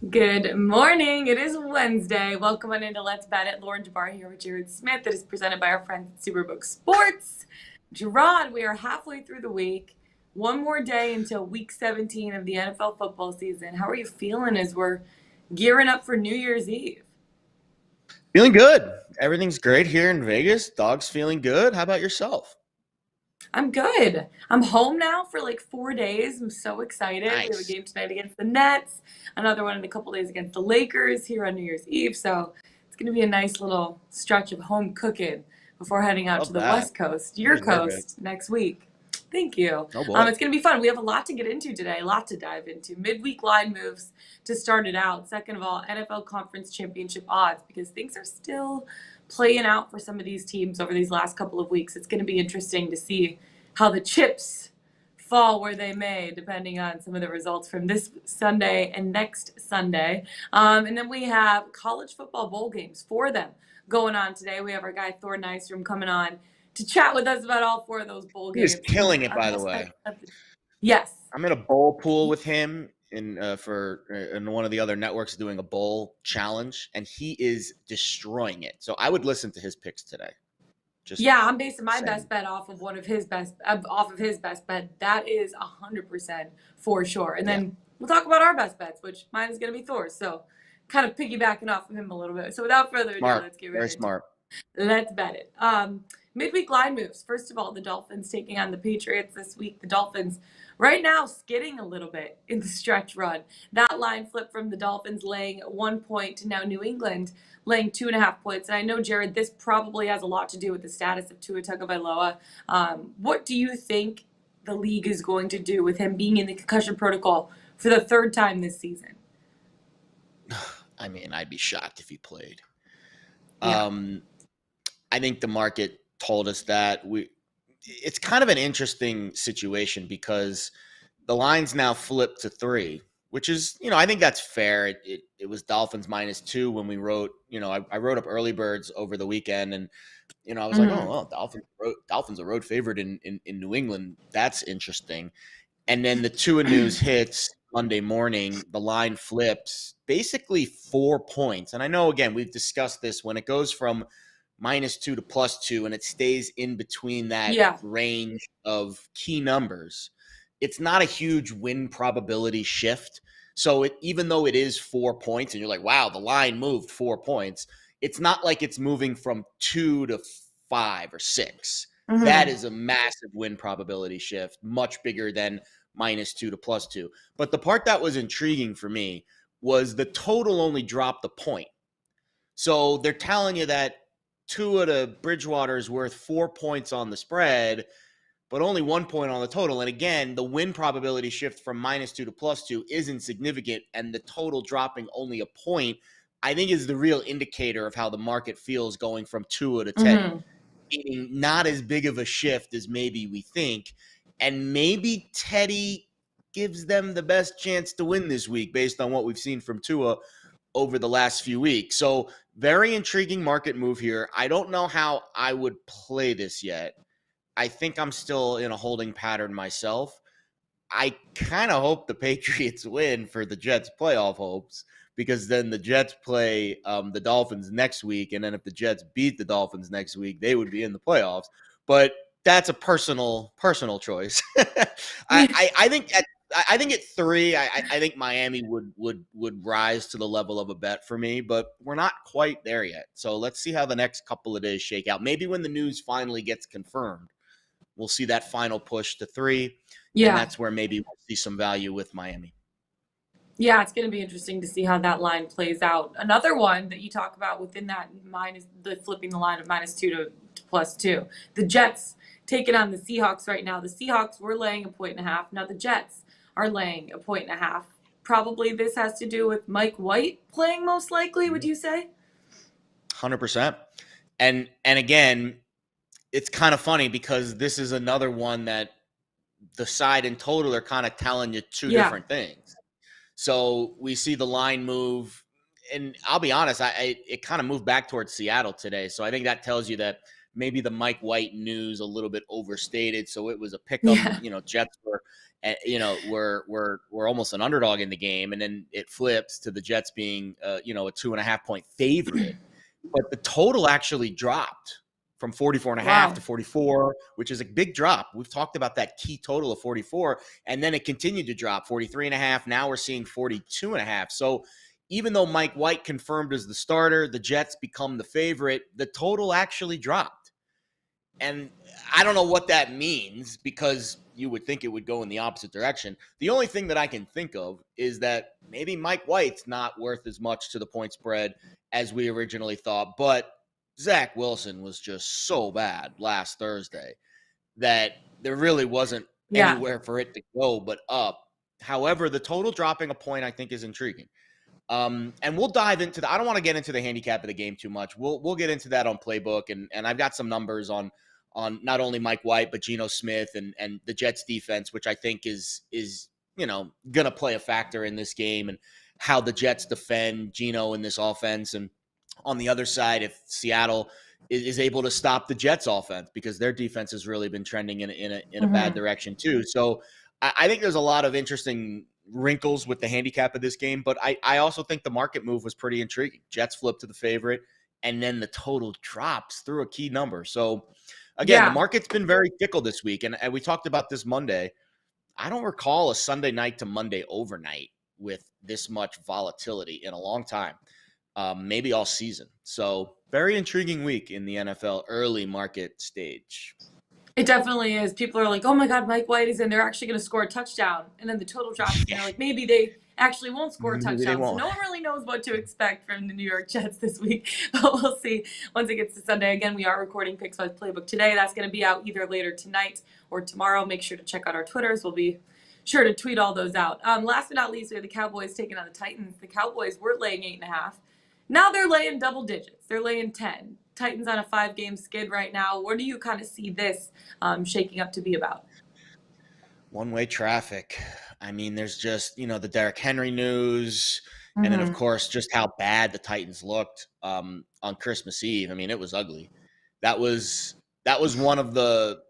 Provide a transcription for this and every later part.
Good morning. It is Wednesday. Welcome on into Let's Bet It. Lauren Jabbar here with Jared Smith. It is presented by our friends at Superbook Sports. Gerard, we are halfway through the week. One more day until week 17 of the NFL football season. How are you feeling as we're gearing up for New Year's Eve? Feeling good. Everything's great here in Vegas. Dog's feeling good. How about yourself? I'm good. I'm home now for like 4 days. I'm so excited. We have a Nice. game tonight against the Nets, another one in a couple days against the Lakers here on New Year's Eve. So it's going to be a nice little stretch of home cooking before heading out to Love the that. West Coast, You your deserve it. coast, next week. Thank you. Oh boy. It's going to be fun. We have a lot to get into today, a lot to dive into. Midweek line moves to start it out. Second of all, NFL Conference Championship odds because things are still playing out for some of these teams over these last couple of weeks. It's going to be interesting to see how the chips fall where they may, depending on some of the results from this Sunday and next Sunday. And then we have college football bowl games, four of them going on today. We have our guy Thor Nystrom coming on to chat with us about all four of those bowl He is games. killing it, On by the this side way. of yes. I'm in a bowl pool with him in one of the other networks doing a bowl challenge, and he is destroying it. So I would listen to his picks today. Just Yeah, I'm basing my best saying. bet off of off of his best bet. That is 100% for sure. And Yeah. then we'll talk about our best bets, which mine is going to be Thor's. So kind of piggybacking off of him a little bit. So without further ado, Smart. let's get right Very into it. smart. Let's bet it. Midweek line moves. First of all, the Dolphins taking on the Patriots this week. The Dolphins right now skidding a little bit in the stretch run. That line flipped from the Dolphins laying 1 point to now New England laying 2.5 points. And I know, Jared, this probably has a lot to do with the status of Tua Tagovailoa. What do you think the league is going to do with him being in the concussion protocol for the third time this season? I mean, I'd be shocked if he played. Yeah. Um, I think the market told us that it's kind of an interesting situation because the line's now flipped to 3, which is, I think that's fair. It was Dolphins -2 when we wrote, I wrote up early birds over the weekend, and I was like, oh Mm-hmm. well, Dolphins a road favorite in New England. That's interesting. And then the Tua news hits Monday morning. The line flips basically 4 points. And I know, again, we've discussed this when it goes from -2 to +2 and it stays in between that Yeah. range of key numbers. It's not a huge win probability shift. So even though it is 4 points and you're like, wow, the line moved 4 points, it's not like it's moving from 2 to 5 or 6. That Mm-hmm. is a massive win probability shift, much bigger than -2 to +2. But the part that was intriguing for me was the total only dropped a point. So they're telling you that Tua to Bridgewater is worth 4 points on the spread, but only 1 point on the total. And again, the win probability shift from -2 to +2 isn't significant, and the total dropping only a point, I think, is the real indicator of how the market feels going from Tua to Teddy. Mm-hmm. Meaning not as big of a shift as maybe we think. And maybe Teddy gives them the best chance to win this week based on what we've seen from Tua over the last few weeks. So, very intriguing market move here. I don't know how I would play this yet. I think I'm still in a holding pattern myself. I kind of hope the Patriots win for the Jets' playoff hopes because then the Jets play the Dolphins next week, and then if the Jets beat the Dolphins next week, they would be in the playoffs. But that's a personal choice. I think at 3, I think Miami would rise to the level of a bet for me, but we're not quite there yet. So let's see how the next couple of days shake out. Maybe when the news finally gets confirmed, we'll see that final push to 3, and Yeah. that's where maybe we'll see some value with Miami. Yeah, it's going to be interesting to see how that line plays out. Another one that you talk about within that minus the flipping the line of -2 to +2. The Jets taking on the Seahawks right now. The Seahawks were laying 1.5. Now the Jets are laying 1.5. Probably this has to do with Mike White playing most likely, would you say? 100%. And again, it's kind of funny because this is another one that the side and total are kind of telling you two Yeah. different things. So we see the line move, and I'll be honest, it kind of moved back towards Seattle today. So I think that tells you that maybe the Mike White news a little bit overstated. So it was a pick 'em. Yeah. Jets were almost an underdog in the game, and then it flips to the Jets being a 2.5 point favorite. But the total actually dropped from 44.5 to Wow. 44, which is a big drop. We've talked about that key total of 44, and then it continued to drop 43.5. Now we're seeing 42.5. So even though Mike White confirmed as the starter, the Jets become the favorite, the total actually dropped. And I don't know what that means, because you would think it would go in the opposite direction. The only thing that I can think of is that maybe Mike White's not worth as much to the point spread as we originally thought. But Zach Wilson was just so bad last Thursday that there really wasn't Yeah. anywhere for it to go but up. However, the total dropping a point I think is intriguing. And we'll dive into I don't want to get into the handicap of the game too much. We'll get into that on Playbook, and I've got some numbers on not only Mike White but Geno Smith and the Jets defense, which I think is gonna play a factor in this game, and how the Jets defend Geno in this offense. And on the other side, if Seattle is able to stop the Jets offense, because their defense has really been trending in a bad direction too. So I think there's a lot of interesting wrinkles with the handicap of this game, but I also think the market move was pretty intriguing. Jets flip to the favorite, and then the total drops through a key number. So again, the Yeah. market's been very fickle this week, and we talked about this Monday. I don't recall a Sunday night to Monday overnight with this much volatility in a long time, maybe all season. So very intriguing week in the NFL early market stage. It definitely is. People are like, oh my God, Mike White is in. They're actually going to score a touchdown. And then the total drops, and Yeah, they're like, maybe they actually won't score a maybe they touchdown. So won't. no one really knows what to expect from the New York Jets this week. But we'll see once it gets to Sunday. Again, we are recording Pickswise Playbook today. That's going to be out either later tonight or tomorrow. Make sure to check out our Twitters. We'll be sure to tweet all those out. Last but not least, we have the Cowboys taking on the Titans. The Cowboys were laying 8.5. Now they're laying double digits. They're laying 10. Titans on a 5-game skid right now. What do you kind of see this shaking up to be about? One-way traffic. I mean, there's just, the Derrick Henry news, and then of Mm-hmm. course just how bad the Titans looked on Christmas Eve. I mean, it was ugly. That was one of the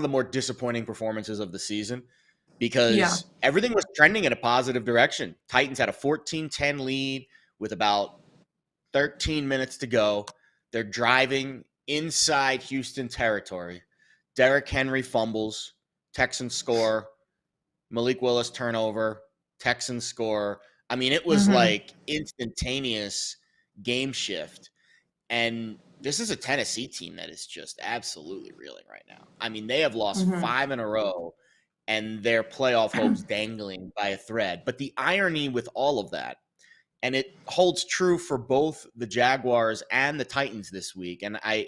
more disappointing performances of the season, Yeah. because everything was trending in a positive direction. Titans had a 14-10 lead with about 13 minutes to go. They're driving inside Houston territory. Derrick Henry fumbles, Texans score, Malik Willis turnover, Texans score. I mean, it was Mm-hmm. like instantaneous game shift. And this is a Tennessee team that is just absolutely reeling right now. I mean, they have lost Mm-hmm. 5 in a row, and their playoff hopes dangling by a thread. But the irony with all of that, and it holds true for both the Jaguars and the Titans this week, and I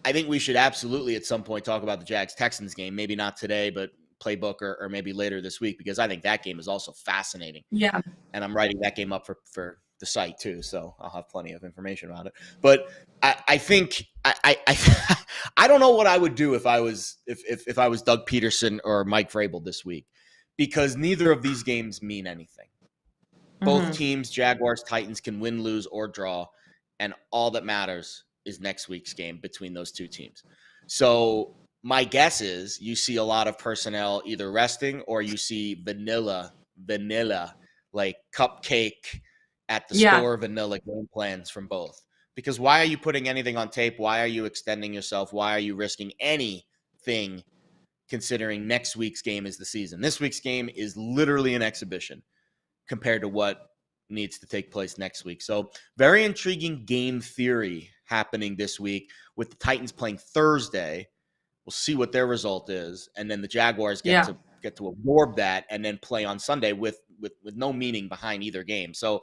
think we should absolutely at some point talk about the Jags-Texans game. Maybe not today, but Playbook or maybe later this week, because I think that game is also fascinating. Yeah. And I'm writing that game up for the site too, so I'll have plenty of information about it. But I think I don't know what I would do if I was Doug Peterson or Mike Vrabel this week, because neither of these games mean anything. Both Mm-hmm. teams, Jaguars, Titans, can win, lose, or draw, and all that matters is next week's game between those two teams. So my guess is you see a lot of personnel either resting, or you see vanilla, like cupcake at the Yeah. store vanilla game plans from both. Because why are you putting anything on tape? Why are you extending yourself? Why are you risking anything, considering next week's game is the season? This week's game is literally an exhibition compared to what needs to take place next week. So very intriguing game theory happening this week, with the Titans playing Thursday. We'll see what their result is, and then the Jaguars get Yeah. to absorb that and then play on Sunday with no meaning behind either game. So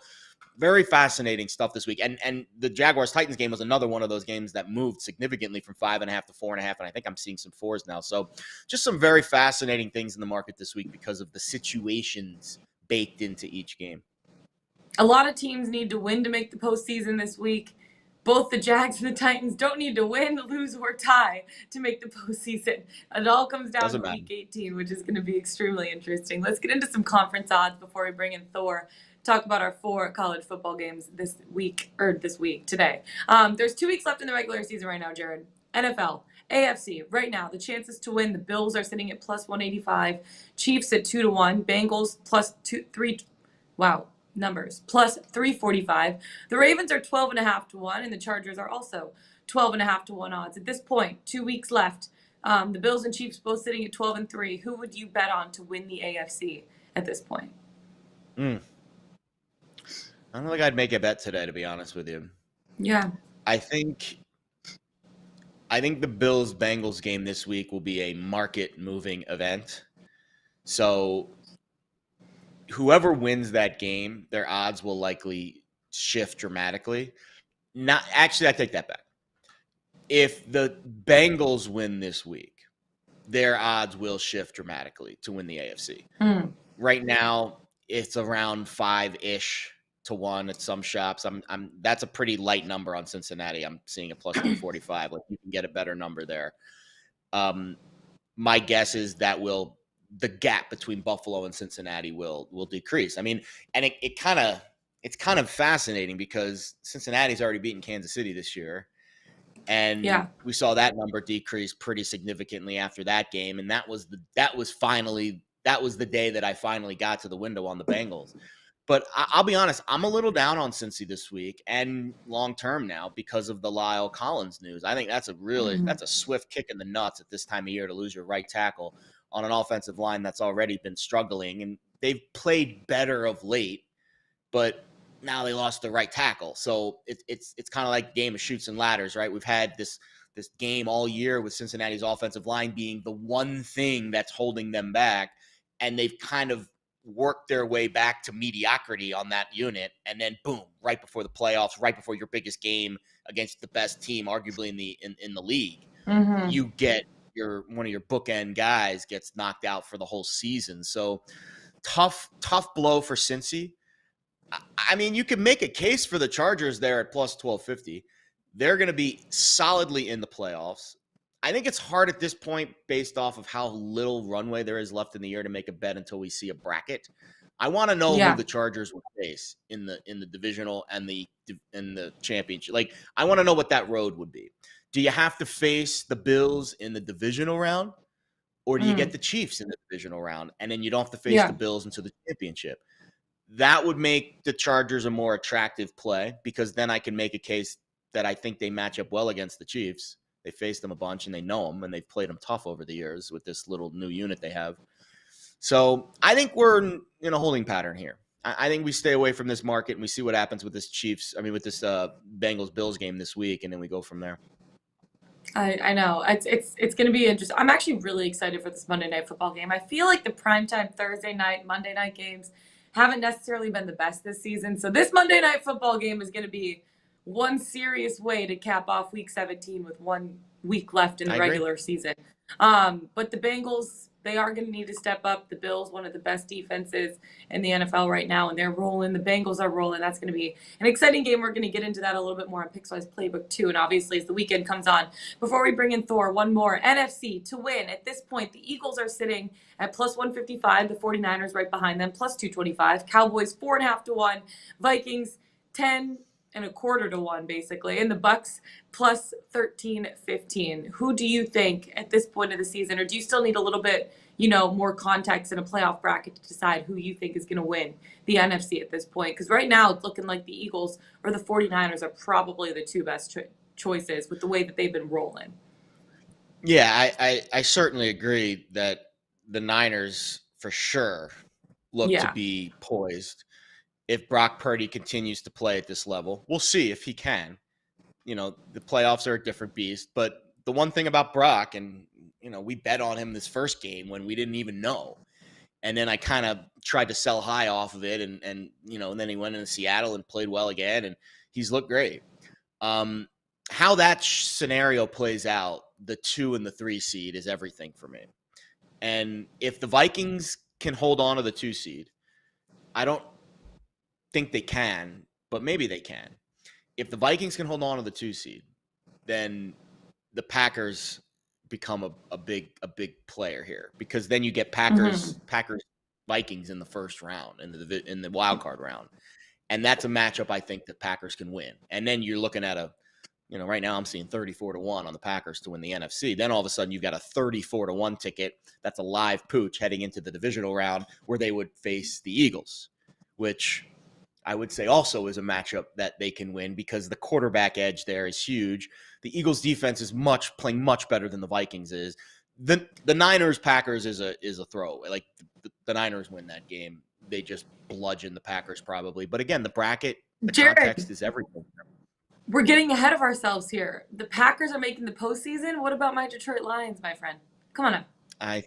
very fascinating stuff this week. And the Jaguars Titans game was another one of those games that moved significantly from 5.5 to 4.5, and I think I'm seeing some 4s now. So just some very fascinating things in the market this week because of the situations baked into each game. A lot of teams need to win to make the postseason this week. Both the Jags and the Titans don't need to win, lose, or tie to make the postseason. It all comes down to Doesn't matter. week 18, which is going to be extremely interesting. Let's get into some conference odds before we bring in Thor talk about our 4 college football games today. There's 2 weeks left in the regular season right now, Jared. NFL, AFC, right now, the chances to win, the Bills are sitting at plus 185, Chiefs at 2-1, Bengals plus 3, wow, numbers, plus 345. The Ravens are 12.5-1, and the Chargers are also 12.5-1 odds. At this point, 2 weeks left. The Bills and Chiefs both sitting at 12-3. Who would you bet on to win the AFC at this point? I don't think I'd make a bet today, to be honest with you. Yeah. I think the Bills-Bengals game this week will be a market-moving event. So whoever wins that game, their odds will likely shift dramatically. I take that back. If the Bengals win this week, their odds will shift dramatically to win the AFC. Right now, it's around 5-ish to 1 at some shops. That's a pretty light number on Cincinnati. I'm seeing a plus 245. Like, you can get a better number there. My guess is that the gap between Buffalo and Cincinnati will decrease. I mean, and it's kind of fascinating because Cincinnati's already beaten Kansas City this year. And we saw that number decrease pretty significantly after that game. And that was the day that I finally got to the window on the Bengals. But I'll be honest, I'm a little down on Cincy this week and long term now because of the Lyle Collins news. I think that's a swift kick in the nuts at this time of year to lose your right tackle on an offensive line that's already been struggling. And they've played better of late, but now they lost the right tackle. So it's kind of like game of chutes and ladders, right? We've had this game all year with Cincinnati's offensive line being the one thing that's holding them back, and they've kind of worked their way back to mediocrity on that unit, and then boom, right before the playoffs, right before your biggest game against the best team arguably in the league, you get one of your bookend guys gets knocked out for the whole season. So tough blow for Cincy. I mean, you can make a case for the Chargers there at plus 1250. They're going to be solidly in the playoffs. I think it's hard at this point based off of how little runway there is left in the year to make a bet until we see a bracket. I want to know who the Chargers will face in the divisional and in the championship. Like, I want to know what that road would be. Do you have to face the Bills in the divisional round, or do you get the Chiefs in the divisional round and then you don't have to face the Bills into the championship? That would make the Chargers a more attractive play because then I can make a case that I think they match up well against the Chiefs. They faced them a bunch and they know them, and they've played them tough over the years with this little new unit they have. So I think we're in a holding pattern here. I think we stay away from this market and we see what happens with this Bengals-Bills game this week, and then we go from there. I know. It's going to be interesting. I'm actually really excited for this Monday Night Football game. I feel like the primetime Thursday night, Monday night games haven't necessarily been the best this season. So this Monday Night Football game is going to be one serious way to cap off Week 17 with 1 week left in the regular season. But the Bengals, they are going to need to step up. The Bills, one of the best defenses in the NFL right now, and they're rolling. The Bengals are rolling. That's going to be an exciting game. We're going to get into that a little bit more on Pickswise Playbook too, and obviously as the weekend comes on. Before we bring in Thor, one more. NFC to win. At this point, the Eagles are sitting at plus 155. The 49ers right behind them, plus 225. Cowboys 4.5-1. Vikings 10.25-1 basically, and the Bucks plus 13-15. Who do you think at this point of the season, or do you still need a little bit, more context in a playoff bracket to decide who you think is going to win the NFC at this point? Because right now it's looking like the Eagles or the 49ers are probably the 2 best choices with the way that they've been rolling. Yeah, I certainly agree that the Niners for sure look to be poised. If Brock Purdy continues to play at this level, we'll see if he can. The playoffs are a different beast, but the one thing about Brock, and we bet on him this first game when we didn't even know, and then I kind of tried to sell high off of it, and then he went into Seattle and played well again, and he's looked great. How that scenario plays out, the 2 and the 3 seed is everything for me. And if the Vikings can hold on to the 2 seed, I don't think they can, but maybe they can. If the Vikings can hold on to the 2 seed, then the Packers become a big player here, because then you get Packers Vikings in the first round in the wild card round. And that's a matchup I think that Packers can win. And then you're looking at right now I'm seeing 34-1 on the Packers to win the NFC. Then all of a sudden you've got a 34-1 ticket. That's a live pooch heading into the divisional round where they would face the Eagles, which I would say also is a matchup that they can win because the quarterback edge there is huge. The Eagles defense is playing much better than the Vikings is. The Niners Packers is a throwaway. Like the Niners win that game. They just bludgeon the Packers probably. But again, the bracket, the Jared, context is everything. We're getting ahead of ourselves here. The Packers are making the postseason. What about my Detroit Lions, my friend? Come on now. I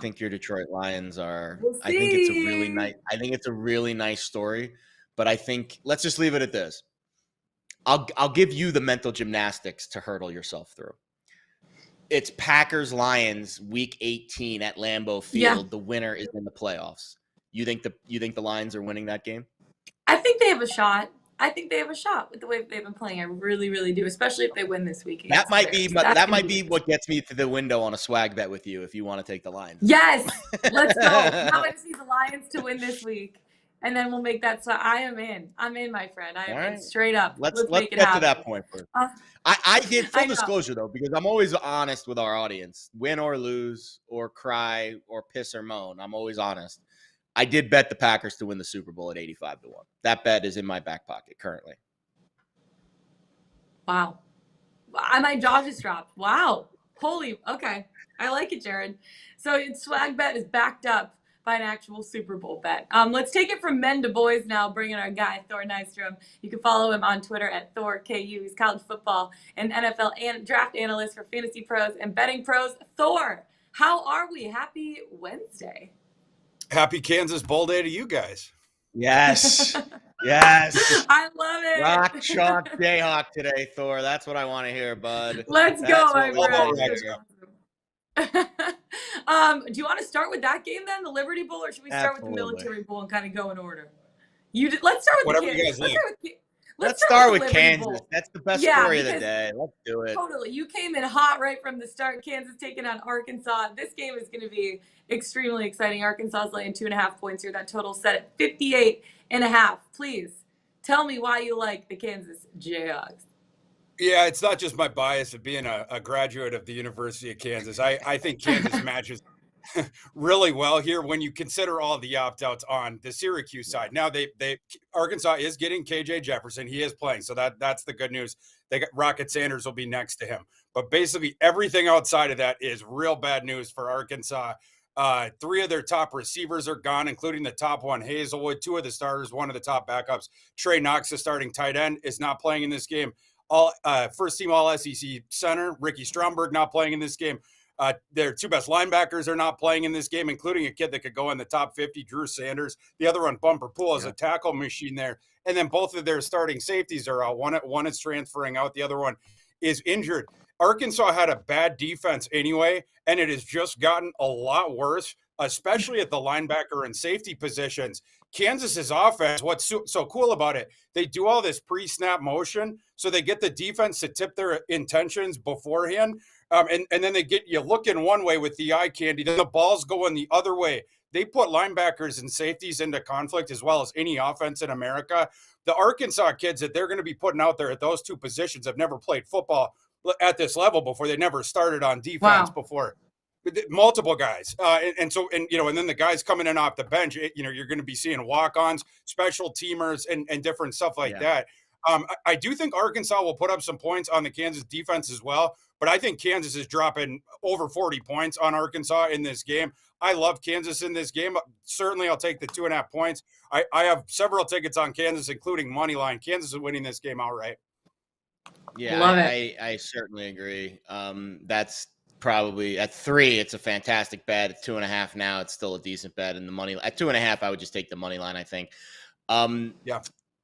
think your Detroit Lions are. We'll I think it's a really nice. I think it's a really nice story. But I think let's just leave it at this. I'll give you the mental gymnastics to hurdle yourself through. It's Packers Lions week 18 at Lambeau Field. Yeah. The winner is in the playoffs. You think the Lions are winning that game? I think they have a shot. I think they have a shot with the way they've been playing. I really, really do, especially if they win this week. That might be what gets me to the window on a swag bet with you if you want to take the Lions. Yes, let's go. Now I just need the Lions to win this week, and then we'll make that. So I am in. I'm in, my friend. I am in straight up. Let's get to that point first. I did full disclosure though, because I'm always honest with our audience. Win or lose, or cry, or piss or moan. I'm always honest. I did bet the Packers to win the Super Bowl at 85-1. That bet is in my back pocket currently. Wow. My jaw just dropped. Wow. Holy. Okay. I like it, Jared. So swag bet is backed up by an actual Super Bowl bet. Let's take it from men to boys now, bringing our guy, Thor Nystrom. You can follow him on Twitter at ThorKU. He's college football and NFL and draft analyst for Fantasy Pros and Betting Pros. Thor, how are we? Happy Wednesday. Happy Kansas Bowl Day to you guys. Yes. Yes. I love it. Rock, chalk, Jayhawk today, Thor. That's what I want to hear, bud. Let's go, my friend. Do you want to start with that game then, the Liberty Bowl, or should we start with the Military Bowl and kind of go in order? Let's start with whatever the Kansas. You guys like. Let's start with Kansas. Bowl. That's the best story of the day. Let's do it. Totally. You came in hot right from the start. Kansas taking on Arkansas. This game is going to be extremely exciting. Arkansas is laying 2.5 points here. That total set at 58.5. Please tell me why you like the Kansas Jayhawks. Yeah, it's not just my bias of being a graduate of the University of Kansas. I think Kansas matches really well here when you consider all the opt-outs on the Syracuse side. Now Arkansas is getting KJ Jefferson. He is playing, so that's the good news. They got Rocket Sanders will be next to him. But basically everything outside of that is real bad news for Arkansas. 3 of their top receivers are gone, including the top one, Hazelwood. 2 of the starters, 1 of the top backups. Trey Knox, the starting tight end, is not playing in this game. First team all SEC center, Ricky Stromberg, not playing in this game. Their 2 best linebackers are not playing in this game, including a kid that could go in the top 50, Drew Sanders. The other one, Bumper Pool, is a tackle machine there. And then both of their starting safeties are out. One is transferring out. The other one is injured. Arkansas had a bad defense anyway, and it has just gotten a lot worse, especially at the linebacker and safety positions. Kansas's offense, what's so cool about it, they do all this pre-snap motion, so they get the defense to tip their intentions beforehand. And then they get you looking one way with the eye candy, then the ball's going the other way. They put linebackers and safeties into conflict as well as any offense in America. The Arkansas kids that they're going to be putting out there at those 2 positions have never played football at this level before. They never started on defense before. Multiple guys. And then the guys coming in off the bench, you're going to be seeing walk-ons, special teamers, and different stuff like that. I do think Arkansas will put up some points on the Kansas defense as well, but I think Kansas is dropping over 40 points on Arkansas in this game. I love Kansas in this game. Certainly, I'll take the 2.5 points. I have several tickets on Kansas, including money line. Kansas is winning this game outright. Yeah, I certainly agree. That's probably at 3. It's a fantastic bet. At 2.5 now, it's still a decent bet. And the money at 2.5, I would just take the money line. I think.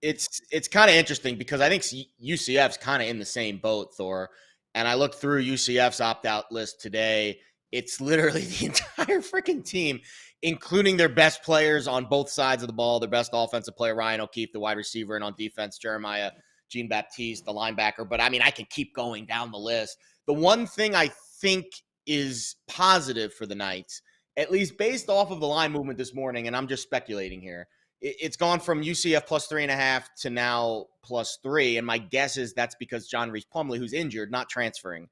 It's kind of interesting because I think UCF's kind of in the same boat, Thor. And I looked through UCF's opt-out list today. It's literally the entire freaking team, including their best players on both sides of the ball. Their best offensive player, Ryan O'Keefe, the wide receiver, and on defense, Jeremiah Jean-Baptiste, the linebacker. But, I mean, I can keep going down the list. The one thing I think is positive for the Knights at least based off of the line movement this morning, and I'm just speculating here, it's gone from UCF plus 3.5 to now plus 3. And my guess is that's because John Reese Plumlee, who's injured, not transferring,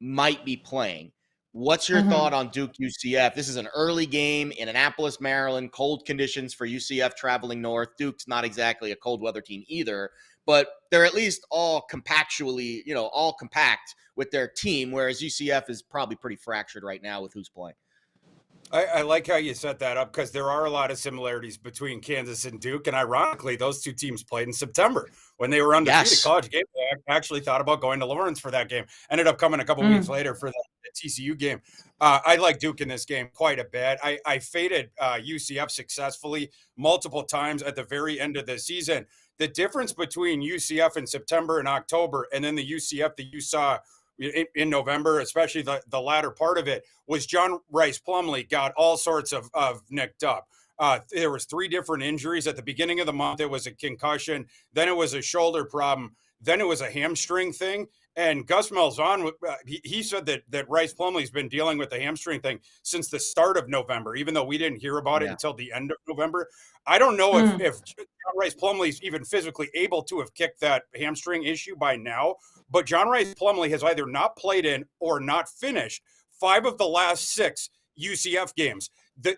might be playing. What's your thought on Duke UCF? This is an early game in Annapolis, Maryland, cold conditions for UCF traveling north. Duke's not exactly a cold weather team either, but they're at least all compactually, all compact with their team, whereas UCF is probably pretty fractured right now with who's playing. I like how you set that up because there are a lot of similarities between Kansas and Duke. And ironically, those two teams played in September when they were undefeated. Yes. College game. I actually thought about going to Lawrence for that game. Ended up coming a couple weeks later for the TCU game. I like Duke in this game quite a bit. I faded UCF successfully multiple times at the very end of the season. The difference between UCF in September and October and then the UCF that you saw in November, especially the latter part of it, was John Rice Plumlee got all sorts of nicked up. There was 3 different injuries at the beginning of the month. It was a concussion, then it was a shoulder problem, then it was a hamstring thing. And Gus Malzahn, he said that Rice Plumlee's been dealing with the hamstring thing since the start of November, even though we didn't hear about it until the end of November. I don't know if John Rice Plumlee's even physically able to have kicked that hamstring issue by now, but John Rice Plumlee has either not played in or not finished 5 of the last 6 UCF games.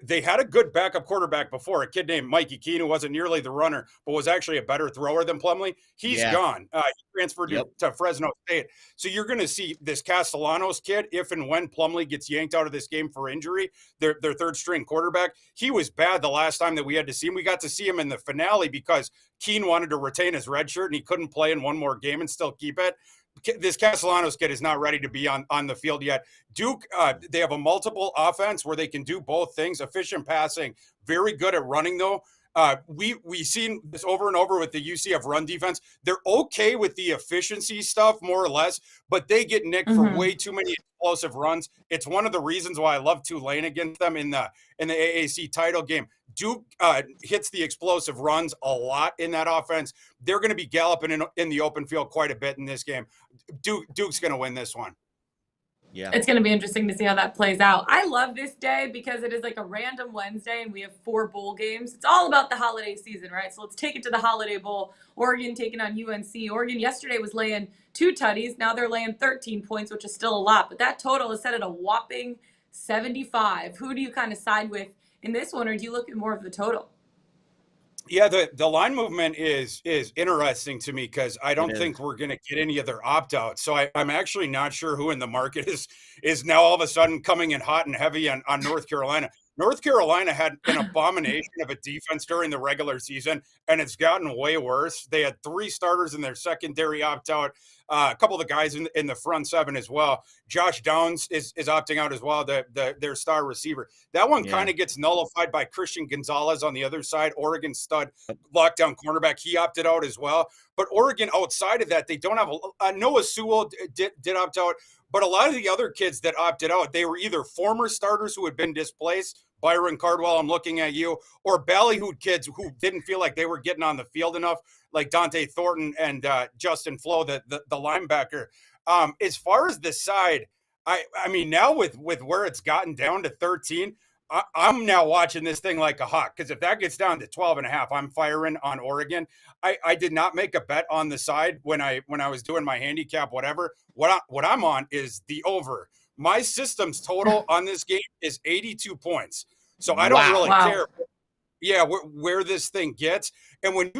They had a good backup quarterback before, a kid named Mikey Keene, who wasn't nearly the runner, but was actually a better thrower than Plumlee. He's gone. He transferred to Fresno State. So you're going to see this Castellanos kid, if and when Plumlee gets yanked out of this game for injury, their third-string quarterback. He was bad the last time that we had to see him. We got to see him in the finale because Keene wanted to retain his red shirt, and he couldn't play in one more game and still keep it. This Castellanos kid is not ready to be on the field yet. Duke, they have a multiple offense where they can do both things, efficient passing, very good at running, though. We've seen this over and over with the UCF run defense. They're okay with the efficiency stuff, more or less, but they get nicked for way too many explosive runs. It's one of the reasons why I love Tulane against them in the AAC title game. Duke hits the explosive runs a lot in that offense. They're going to be galloping in the open field quite a bit in this game. Duke's going to win this one. Yeah. It's going to be interesting to see how that plays out. I love this day because it is like a random Wednesday and we have 4 bowl games. It's all about the holiday season, right? So let's take it to the Holiday Bowl. Oregon taking on UNC. Oregon yesterday was laying 2 tutties. Now they're laying 13 points, which is still a lot. But that total is set at a whopping 75. Who do you kind of side with in this one, or do you look at more of the total? Yeah, the line movement is interesting to me because I don't think we're going to get any other opt-outs. So I'm actually not sure who in the market is now all of a sudden coming in hot and heavy on North Carolina. North Carolina had an abomination of a defense during the regular season, and it's gotten way worse. They had 3 starters in their secondary opt-out, a couple of the guys in the front 7 as well. Josh Downs is opting out as well, their star receiver. That one kind of gets nullified by Christian Gonzalez on the other side, Oregon stud lockdown cornerback. He opted out as well. But Oregon, outside of that, they don't have Noah Sewell did opt out. But a lot of the other kids that opted out, they were either former starters who had been displaced, Byron Cardwell, I'm looking at you, or ballyhooed kids who didn't feel like they were getting on the field enough, like Dante Thornton and Justin Flo, the linebacker. As far as the side, I mean, now with where it's gotten down to 13, I'm now watching this thing like a hawk, because if that gets down to 12.5, I'm firing on Oregon. I did not make a bet on the side when I was doing my handicap, whatever. What I'm on is the over. My system's total on this game is 82 points. So I don't really care. Yeah, where this thing gets. And when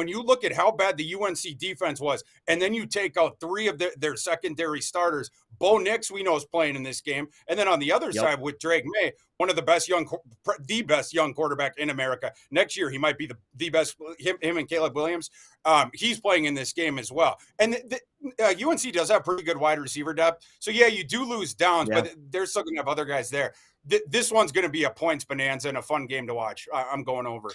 you look at how bad the UNC defense was, and then you take out 3 of their secondary starters, Bo Nix, we know, is playing in this game. And then on the other side with Drake May, one of the best the best young quarterback in America. Next year, he might be the best, him and Caleb Williams. He's playing in this game as well. And UNC does have pretty good wide receiver depth. So, yeah, you do lose Downs, but they're still going to have other guys there. This one's going to be a points bonanza and a fun game to watch. I'm going over.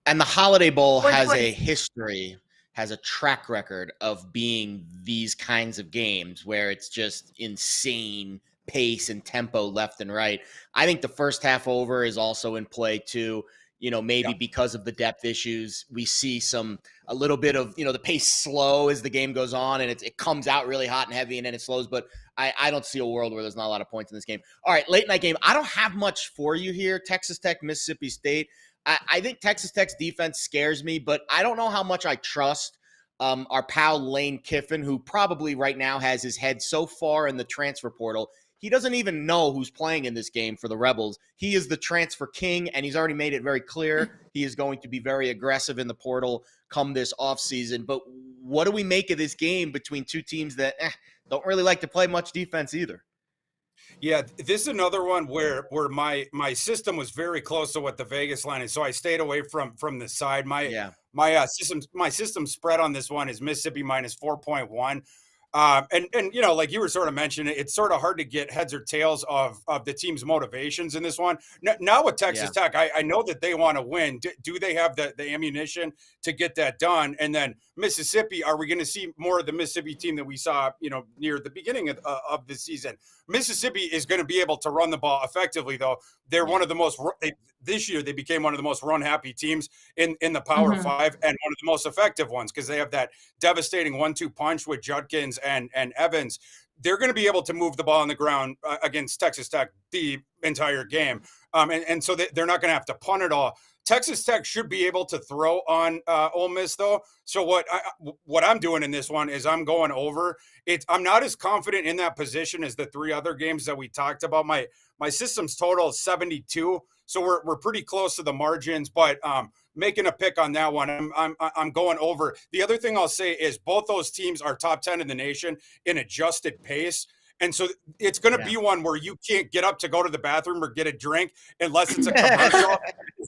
And the Holiday Bowl has a history, has a track record of being these kinds of games where it's just insane pace and tempo left and right. I think the first half over is also in play too. Maybe because of the depth issues, we see a little bit of, the pace slow as the game goes on, and it comes out really hot and heavy and then it slows. But I don't see a world where there's not a lot of points in this game. All right, late night game. I don't have much for you here. Texas Tech, Mississippi State. I think Texas Tech's defense scares me, but I don't know how much I trust our pal Lane Kiffin, who probably right now has his head so far in the transfer portal, he doesn't even know who's playing in this game for the Rebels. He is the transfer king, and he's already made it very clear he is going to be very aggressive in the portal come this offseason. But what do we make of this game between two teams that don't really like to play much defense either? Yeah, this is another one where my system was very close to what the Vegas line is, so I stayed away from the side. My system spread on this one is Mississippi minus 4.1. And you know, like you were sort of mentioning, it's sort of hard to get heads or tails of the team's motivations in this one. Now with Texas Tech, I know that they want to win. Do they have the ammunition to get that done? And then Mississippi, are we going to see more of the Mississippi team that we saw, you know, near the beginning of the season? Mississippi is going to be able to run the ball effectively, though. They're one of the most this year. They became one of the most run-happy teams in the Power Five, and one of the most effective ones because they have that devastating 1-2 punch with Judkins and Evans. They're going to be able to move the ball on the ground against Texas Tech the entire game, and so they're not going to have to punt it all. Texas Tech should be able to throw on Ole Miss, though. So what I'm doing in this one is I'm going over. I'm not as confident in that position as the three other games that we talked about. My system's total is 72, so we're pretty close to the margins. But making a pick on that one, I'm going over. The other thing I'll say is both those teams are top 10 in the nation in adjusted pace. And so it's going to be one where you can't get up to go to the bathroom or get a drink unless it's a commercial.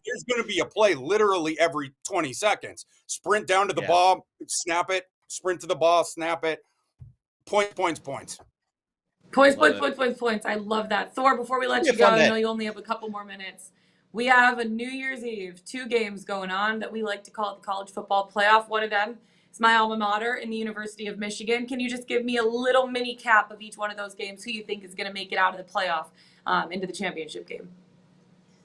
There's going to be a play literally every 20 seconds. Sprint down to the ball, snap it, sprint to the ball, snap it. Points. Points. I love that. Thor, before we let you go, I know you only have a couple more minutes. We have a New Year's Eve, 2 games going on that we like to call the college football playoff. One of them is my alma mater in the University of Michigan. Can you just give me a little mini cap of each one of those games, who you think is going to make it out of the playoff into the championship game?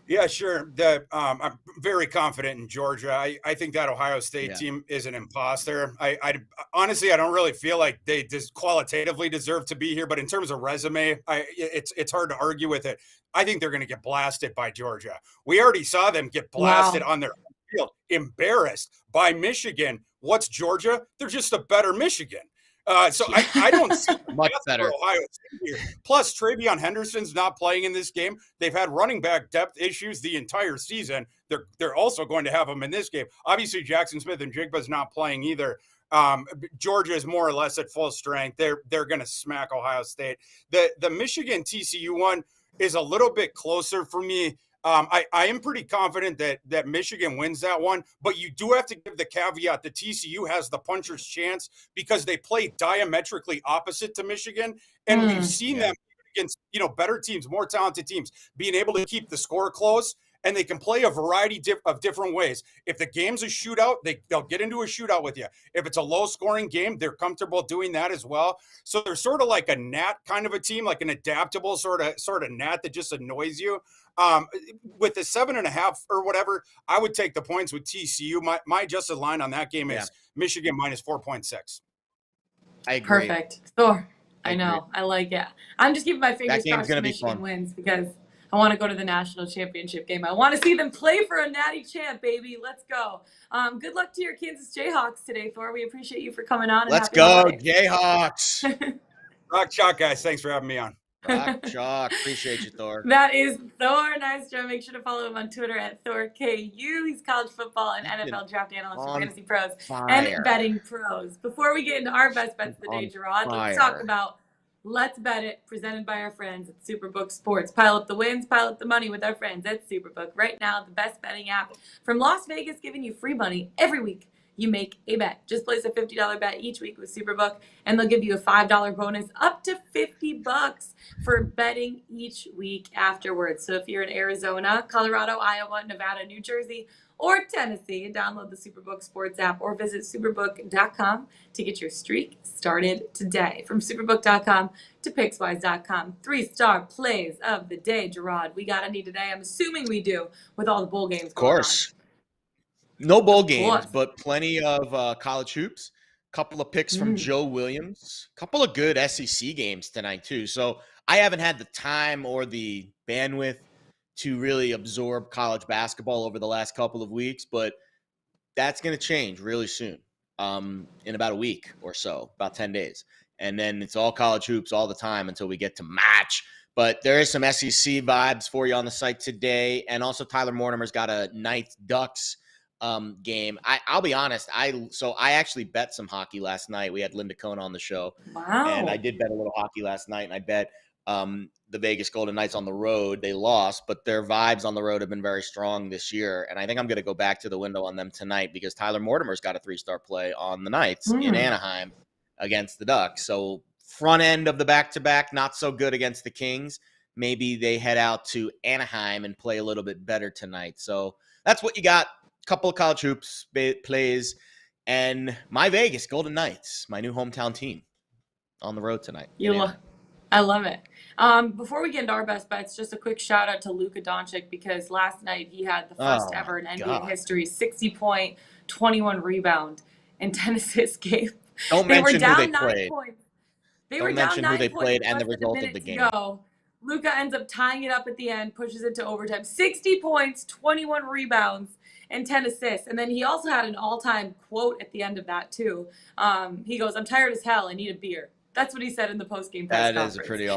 Yeah, sure. I'm very confident in Georgia. I think that Ohio State team is an imposter. I honestly, I don't really feel like they just qualitatively deserve to be here, but in terms of resume, it's hard to argue with it. I think they're going to get blasted by Georgia. We already saw them get blasted on their field, embarrassed by Michigan. What's Georgia? They're just a better Michigan. So I don't see much better Ohio State here. Plus, Travion Henderson's not playing in this game. They've had running back depth issues the entire season. They're also going to have them in this game. Obviously, Jackson Smith and Jigba's not playing either. Georgia is more or less at full strength. They're going to smack Ohio State. The Michigan TCU one is a little bit closer for me. I am pretty confident that Michigan wins that one, but you do have to give the caveat that TCU has the puncher's chance because they play diametrically opposite to Michigan, and we've seen them against better teams, more talented teams, being able to keep the score close, and they can play a variety of different ways. If the game's a shootout, they'll get into a shootout with you. If it's a low-scoring game, they're comfortable doing that as well. So they're sort of like a gnat kind of a team, like an adaptable sort of gnat that just annoys you. With the 7.5 or whatever, I would take the points with TCU. My adjusted line on that game is Michigan minus 4.6. I agree. Perfect. Thor, I know. I like it. I'm just keeping my fingers crossed Michigan wins because I want to go to the national championship game. I want to see them play for a natty champ, baby. Let's go. Good luck to your Kansas Jayhawks today, Thor. We appreciate you for coming on. Let's go, Jayhawks. Rock chalk, guys. Thanks for having me on. Rock chalk. Appreciate you, Thor. That is Thor Nystrom. Make sure to follow him on Twitter at ThorKU. He's college football and NFL draft analyst for Fantasy Pros and Betting Pros. Before we get into our best bets of the day, Gerard, let's talk about Let's Bet It, presented by our friends at Superbook Sports. Pile up the wins, pile up the money with our friends at Superbook. Right now, the best betting app from Las Vegas, giving you free money every week you make a bet. Just place a $50 bet each week with Superbook, and they'll give you a $5 bonus up to $50 for betting each week afterwards. So if you're in Arizona, Colorado, Iowa, Nevada, New Jersey, or Tennessee, download the Superbook Sports app or visit superbook.com to get your streak started today. From superbook.com to Pickswise.com. 3-star plays of the day, Gerard. We got any today? I'm assuming we do with all the bowl games going on. Of course. No bowl games, but plenty of college hoops. Couple of picks from Joe Williams. Couple of good SEC games tonight, too. So I haven't had the time or the bandwidth to really absorb college basketball over the last couple of weeks, but that's going to change really soon, in about a week or so, about 10 days. And then it's all college hoops all the time until we get to March. But there is some SEC vibes for you on the site today. And also Tyler Mortimer's got a Knights Ducks game. I'll be honest. I actually bet some hockey last night. We had Linda Cohn on the show. Wow. And I did bet a little hockey last night, and I bet the Vegas Golden Knights on the road. They lost, but their vibes on the road have been very strong this year. And I think I'm going to go back to the window on them tonight because Tyler Mortimer's got a 3-star play on the Knights in Anaheim against the Ducks. So front end of the back-to-back, not so good against the Kings. Maybe they head out to Anaheim and play a little bit better tonight. So that's what you got. Couple of college hoops plays, and my Vegas Golden Knights, my new hometown team, on the road tonight. I love it. Before we get into our best bets, just a quick shout out to Luka Doncic because last night he had the first ever in NBA history 60-point, 21 rebound, and 10 assist game. Don't mention who they played. Don't mention who they played and the result of the game. Luka ends up tying it up at the end, pushes it to overtime. 60 points, 21 rebounds, and 10 assists. And then he also had an all-time quote at the end of that, too. He goes, "I'm tired as hell. I need a beer." That's what he said in the post-game press conference. That is a pretty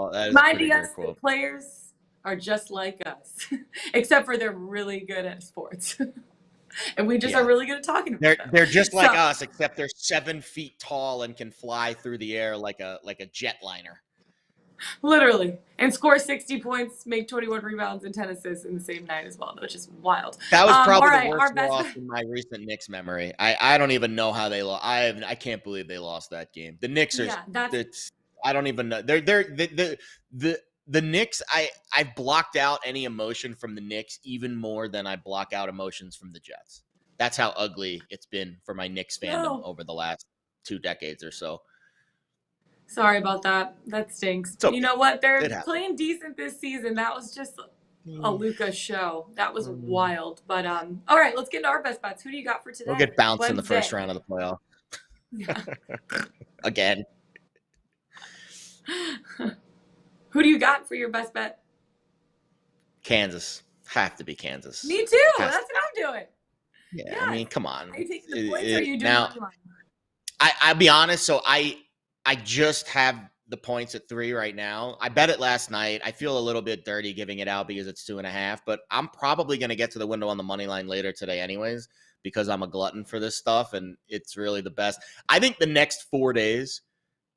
good quote. The players are just like us, except for they're really good at sports. And we just are really good at talking about them. They're just like us, except they're 7 feet tall and can fly through the air like a jetliner. Literally. And score 60 points, make 21 rebounds, and 10 assists in the same night as well, which is wild. That was probably the worst loss in my recent Knicks memory. I don't even know how they lost. I can't believe they lost that game. The Knicks are I don't even know. The Knicks, I've blocked out any emotion from the Knicks even more than I block out emotions from the Jets. That's how ugly it's been for my Knicks fandom over the last 2 decades or so. Sorry about that. That stinks. Okay. You know what? They're playing decent this season. That was just a Luka show. That was wild. But all right, let's get into our best bets. Who do you got for today? We'll get bounced in the first round of the playoff. Yeah. Again. Who do you got for your best bet? Kansas. Have to be Kansas. Me too. That's what I'm doing. Yeah, I mean, come on. Are you taking the points or are you doing now, I'll be honest. So I just have the points at 3 right now. I bet it last night. I feel a little bit dirty giving it out because it's 2.5, but I'm probably going to get to the window on the money line later today anyways, because I'm a glutton for this stuff and it's really the best. I think the next 4 days,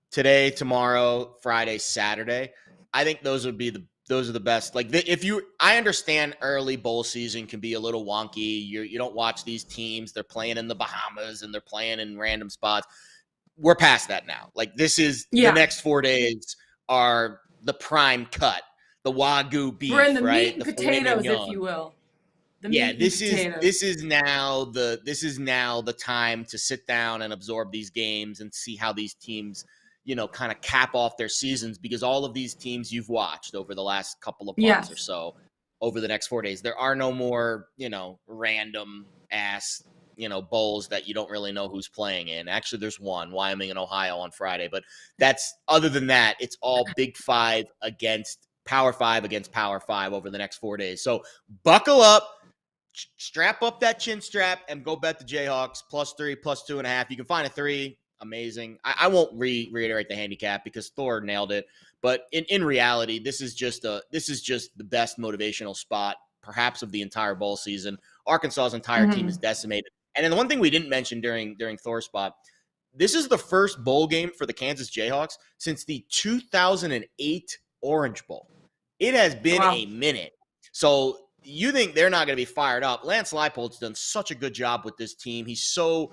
today, tomorrow, Friday, Saturday, I think those are the best. Like I understand early bowl season can be a little wonky. You don't watch these teams. They're playing in the Bahamas and they're playing in random spots. We're past that now. Like the next 4 days are the prime cut, the Wagyu beef. We're in the right? meat and potatoes, if you will. This is now the time to sit down and absorb these games and see how these teams, kind of cap off their seasons, because all of these teams you've watched over the last couple of months or so, over the next 4 days, there are no more, random ass bowls that you don't really know who's playing in. Actually, there's one, Wyoming and Ohio on Friday, but other than that, it's all Big Five against Power 5 against Power 5 over the next 4 days. So buckle up, strap up that chin strap, and go bet the Jayhawks +3, +2.5. You can find a 3. Amazing. I won't reiterate the handicap because Thor nailed it. But in reality, this is just the best motivational spot, perhaps, of the entire bowl season. Arkansas's entire team is decimated. And then the one thing we didn't mention during Thor's spot, this is the first bowl game for the Kansas Jayhawks since the 2008 Orange Bowl. It has been a minute. So you think they're not going to be fired up. Lance Leipold's done such a good job with this team. He's so,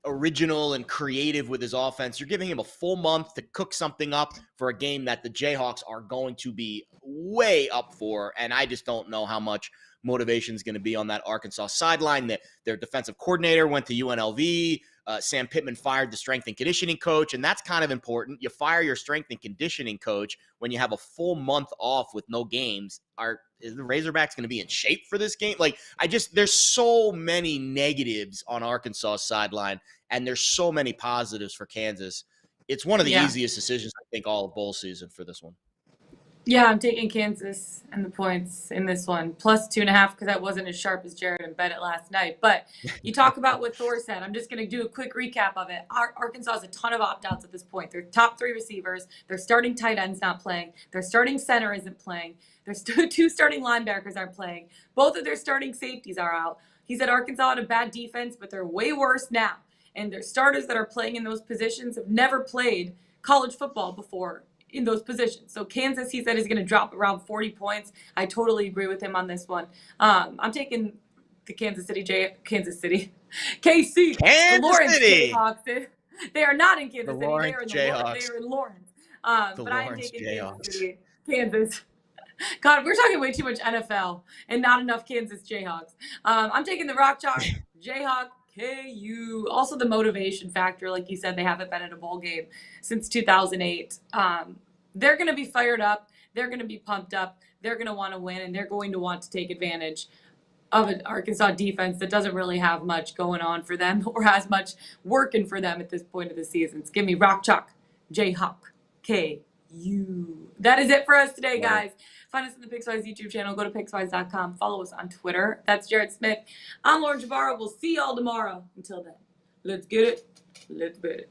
original and creative with his offense. You're giving him a full month to cook something up for a game that the Jayhawks are going to be way up for. And I just don't know how much motivation is going to be on that Arkansas sideline. That their defensive coordinator went to UNLV. Sam Pittman fired the strength and conditioning coach, and that's kind of important. You fire your strength and conditioning coach when you have a full month off with no games. Is the Razorbacks going to be in shape for this game? Like, there's so many negatives on Arkansas' sideline, and there's so many positives for Kansas. It's one of the easiest decisions, I think, all of bowl season for this one. Yeah, I'm taking Kansas and the points in this one, plus 2.5, because that wasn't as sharp as Jared and bet it last night. But you talk about what Thor said. I'm just going to do a quick recap of it. Arkansas has a ton of opt-outs at this point. Their top 3 receivers, their starting tight end's not playing, their starting center isn't playing, their 2 starting linebackers aren't playing, both of their starting safeties are out. He said Arkansas had a bad defense, but they're way worse now. And their starters that are playing in those positions have never played college football before in those positions. So Kansas, he said, is going to drop around 40 points. I totally agree with him on this one. I'm taking the KC, the Lawrence Jayhawks. They are not in Kansas City. They are in Lawrence. But I am taking Kansas City. Kansas. God, we're talking way too much NFL and not enough Kansas Jayhawks. I'm taking the Rock Chalk Jayhawk KU. Also the motivation factor, like you said, they haven't been in a bowl game since 2008. They're going to be fired up. They're going to be pumped up. They're going to want to win, and they're going to want to take advantage of an Arkansas defense that doesn't really have much going on for them or has much working for them at this point of the season. So give me Rock Chalk Jayhawk KU. That is it for us today, guys. Find us on the Pickswise YouTube channel. Go to Pickswise.com. Follow us on Twitter. That's Jared Smith. I'm Lauren Jabara. We'll see y'all tomorrow. Until then, let's get it. Let's bet it.